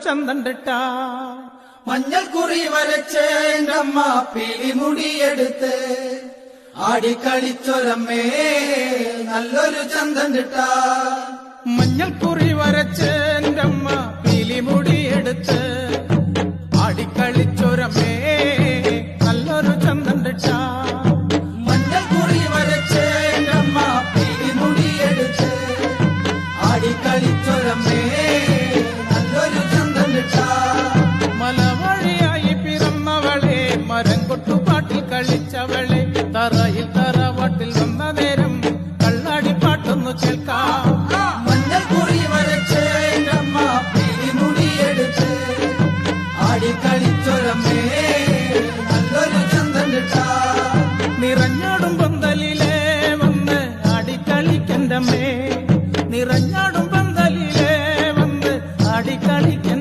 ചന്തണ്ടിട്ടാ മഞ്ഞൾ കുറി വരച്ച് എന്റെ അമ്മ പിലിമുടിയെടുത്ത് ആടിക്കളിച്ചൊരമ്മേ നല്ലൊരു ചന്തണ്ടിട്ടാ മഞ്ഞൾ കുറി വരച്ച് എന്റെ അമ്മ പിലിമുടിയെടുത്ത്